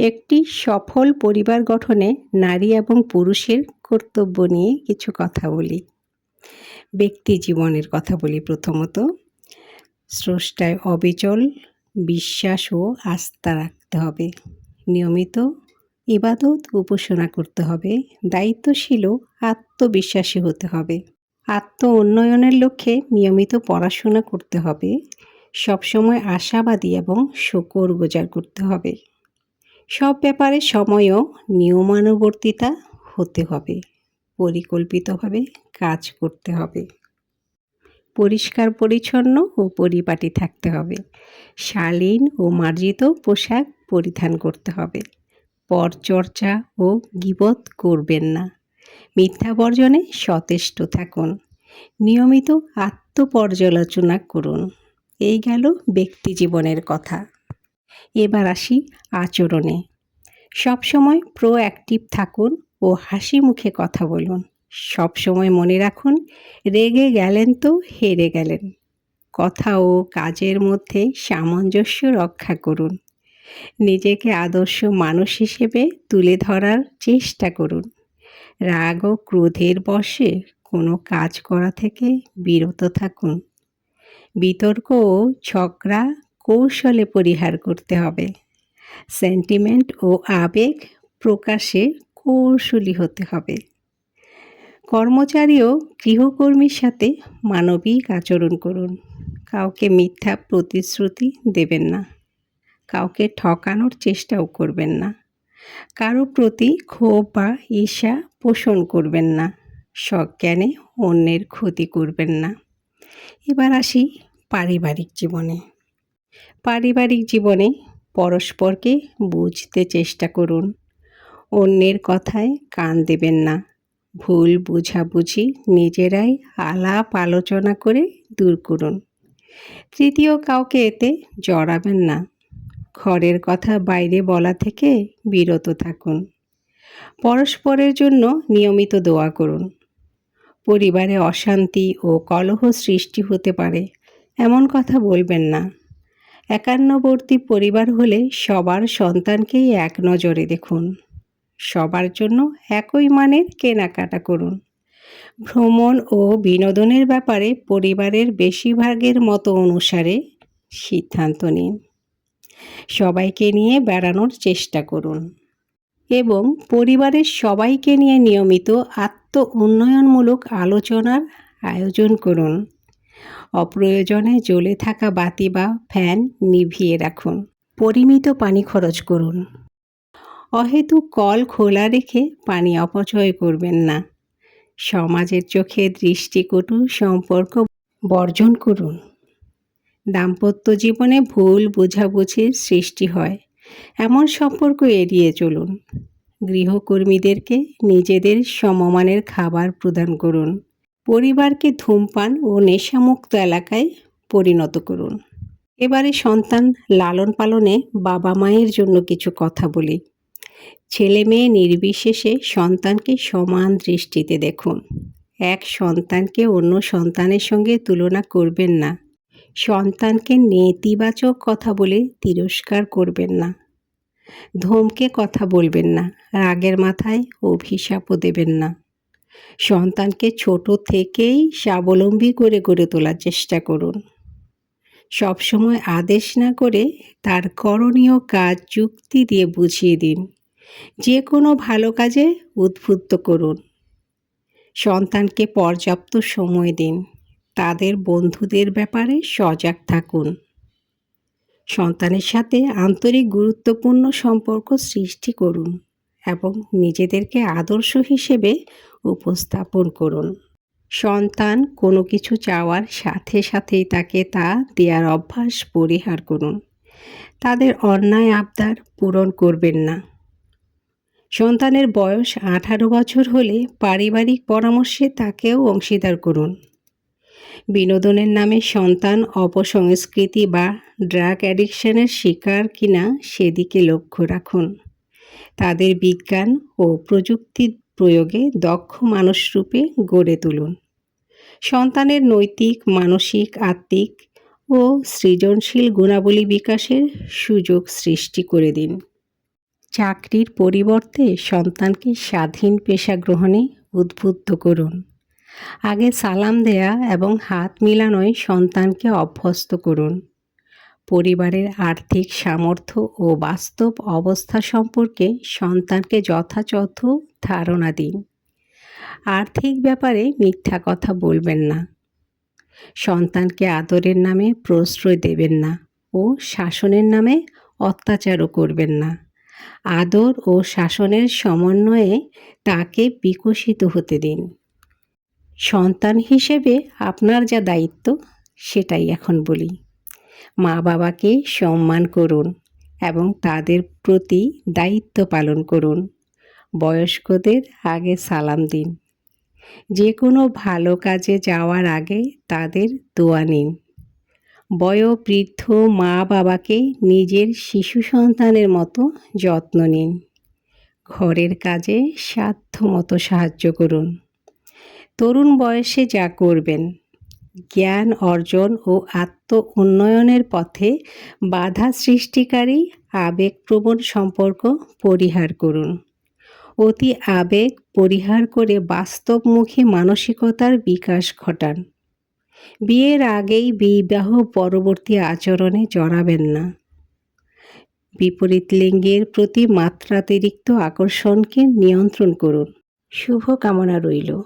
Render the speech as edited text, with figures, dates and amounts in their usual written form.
একটি সফল পরিবার গঠনে নারী এবং পুরুষের কর্তব্য নিয়ে কিছু কথা বলি। ব্যক্তি জীবনের কথা বলি প্রথমত। স্রষ্টায় অবিচল বিশ্বাস ও আস্থা রাখতে হবে। নিয়মিত ইবাদত উপাসনা করতে হবে। দায়িত্বশীল ও আত্মবিশ্বাসী হতে হবে। আত্ম উন্নয়নের লক্ষ্যে নিয়মিত পড়াশোনা করতে হবে। সবসময় আশাবাদী এবং শুকরগুজার করতে হবে। সব ব্যাপারে সময় ও নিয়মানুবর্তিতা হতে হবে। পরিকল্পিতভাবে কাজ করতে হবে। পরিষ্কার পরিচ্ছন্ন ও পরিপাটি থাকতে হবে। শালীন ও মার্জিত পোশাক পরিধান করতে হবে। পরচর্চা ও গীবত করবেন না। মিথ্যা বর্জনে সচেষ্ট থাকুন। নিয়মিত আত্মপর্যালোচনা করুন। এই গেল ব্যক্তি জীবনের কথা। এবার আসি আচরণে। সবসময় প্রোঅ্যাক্টিভ থাকুন ও হাসি মুখে কথা বলুন। সবসময় মনে রাখুন, রেগে গেলেন তো হেরে গেলেন। কথা ও কাজের মধ্যে সামঞ্জস্য রক্ষা করুন। নিজেকে আদর্শ মানুষ হিসেবে তুলে ধরার চেষ্টা করুন। রাগ ও ক্রোধের বশে কোনো কাজ করা থেকে বিরত থাকুন। বিতর্ক ও ঝগড়া কৌশলে পরিহার করতে হবে। সেন্টিমেন্ট ও আবেগ প্রকাশে কৌশলী হতে হবে। কর্মচারী ও গৃহকর্মীর সাথে মানবিক আচরণ করুন। কাউকে মিথ্যা প্রতিশ্রুতি দেবেন না। কাউকে ঠকানোর চেষ্টাও করবেন না। কারো প্রতি ক্ষোভ বা ঈর্ষা পোষণ করবেন না। সজ্ঞানে অন্যের ক্ষতি করবেন না। এবার আসি পারিবারিক জীবনে। পারিবারিক জীবনে পরস্পরকে বুঝতে চেষ্টা করুন। অন্যের কথায় কান দেবেন না। ভুল বোঝাবুঝি নিজেরাই আলাপ আলোচনা করে দূর করুন। তৃতীয় কাউকে এতে জড়াবেন না। ঘরের কথা বাইরে বলা থেকে বিরত থাকুন। পরস্পরের জন্য নিয়মিত দোয়া করুন। পরিবারে অশান্তি ও কলহ সৃষ্টি হতে পারে এমন কথা বলবেন না। একান্নবর্তী পরিবার হলে সবার সন্তানকেই এক নজরে দেখুন। সবার জন্য একই মানের কেনাকাটা করুন। ভ্রমণ ও বিনোদনের ব্যাপারে পরিবারের বেশিরভাগের মত অনুসারে সিদ্ধান্ত নিন। সবাইকে নিয়ে বেড়ানোর চেষ্টা করুন এবং পরিবারের সবাইকে নিয়ে নিয়মিত আত্ম উন্নয়নমূলক আলোচনার আয়োজন করুন। অপ্রয়োজনে জ্বলে থাকা বাতি বা ফ্যান নিভিয়ে রাখুন। পরিমিত পানি খরচ করুন। অহেতুক কল খোলা রেখে পানি অপচয় করবেন না। সমাজের চোখে দৃষ্টিকটু সম্পর্ক বর্জন করুন। দাম্পত্য জীবনে ভুল বোঝাবুঝির সৃষ্টি হয় এমন সম্পর্ক এড়িয়ে চলুন। গৃহকর্মীদেরকে নিজেদের সমমানের খাবার প্রদান করুন। পরিবারকে ধূমপান ও নেশামুক্ত এলাকায় পরিণত করুন। এবারে সন্তান লালন পালনে বাবা মায়ের জন্য কিছু কথা বলি। ছেলে মেয়ে নির্বিশেষে সন্তানকে সমান দৃষ্টিতে দেখুন। এক সন্তানকে অন্য সন্তানের সঙ্গে তুলনা করবেন না। সন্তানকে নেতিবাচক কথা বলে তিরস্কার করবেন না। ধমকে কথা বলবেন না। রাগের মাথায় অভিশাপও দেবেন না। সন্তানকে ছোট থেকেই স্বাবলম্বী করে গড়ে তোলার চেষ্টা করুন। সবসময় আদেশ না করে তার করণীয় কাজ যুক্তি দিয়ে বুঝিয়ে দিন। যে কোনো ভালো কাজে উদ্বুদ্ধ করুন। সন্তানকে পর্যাপ্ত সময় দিন। তাদের বন্ধুদের ব্যাপারে সজাগ থাকুন। সন্তানের সাথে আন্তরিক গুরুত্বপূর্ণ সম্পর্ক সৃষ্টি করুন এবং নিজেদেরকে আদর্শ হিসেবে উপস্থাপন করুন। সন্তান কোনো কিছু চাওয়ার সাথে সাথেই তাকে তা দেওয়ার অভ্যাস পরিহার করুন। তাদের অন্যায় আবদার পূরণ করবেন না। সন্তানের বয়স 18 বছর হলে পারিবারিক পরামর্শে তাকেও অংশীদার করুন। বিনোদনের নামে সন্তান অপসংস্কৃতি বা ড্রাগ অ্যাডিকশনের শিকার কিনা সেদিকে লক্ষ্য রাখুন। তাদের বিজ্ঞান ও প্রযুক্তি প্রয়োগে দক্ষ মানুষরূপে গড়ে তুলুন। সন্তানের নৈতিক, মানসিক, আত্মিক ও সৃজনশীল গুণাবলী বিকাশের সুযোগ সৃষ্টি করে দিন। চাকরির পরিবর্তে সন্তানকে স্বাধীন পেশা গ্রহণে উদ্বুদ্ধ করুন। আগে সালাম দেয়া এবং হাত মিলানোয় সন্তানকে অভ্যস্ত করুন। পরিবারের আর্থিক সামর্থ্য ও বাস্তব অবস্থা সম্পর্কে সন্তানকে যথাযথ ধারণা দিন। আর্থিক ব্যাপারে মিথ্যা কথা বলবেন না। সন্তানকে আদরের নামে প্রশ্রয় দেবেন না ও শাসনের নামে অত্যাচারও করবেন না। আদর ও শাসনের সমন্বয়ে তাকে বিকশিত হতে দিন। সন্তান হিসেবে আপনার যা দায়িত্ব সেটাই এখন বলি। মা বাবাকে সম্মান করুন এবং তাদের প্রতি দায়িত্ব পালন করুন। বয়স্কদের আগে সালাম দিন। যে কোনো ভালো কাজে যাওয়ার আগে তাদের দোয়া নিন। বয়োবৃদ্ধ মা বাবাকে নিজের শিশু সন্তানের মতো যত্ন নিন। ঘরের কাজে সাধ্যমতো সাহায্য করুন। তরুণ বয়সে যা করবেন, জ্ঞান অর্জন ও আত্ম উন্নয়নের পথে বাধা সৃষ্টিকারী আবেগপ্রবণ সম্পর্ক পরিহার করুন। অতি আবেগ পরিহার করে বাস্তবমুখী মানসিকতার বিকাশ ঘটান। বিয়ের আগেই বিবাহ পরবর্তী আচরণে জড়াবেন না। বিপরীত লিঙ্গের প্রতি মাত্রাতিরিক্ত আকর্ষণকে নিয়ন্ত্রণ করুন। শুভকামনা রইল।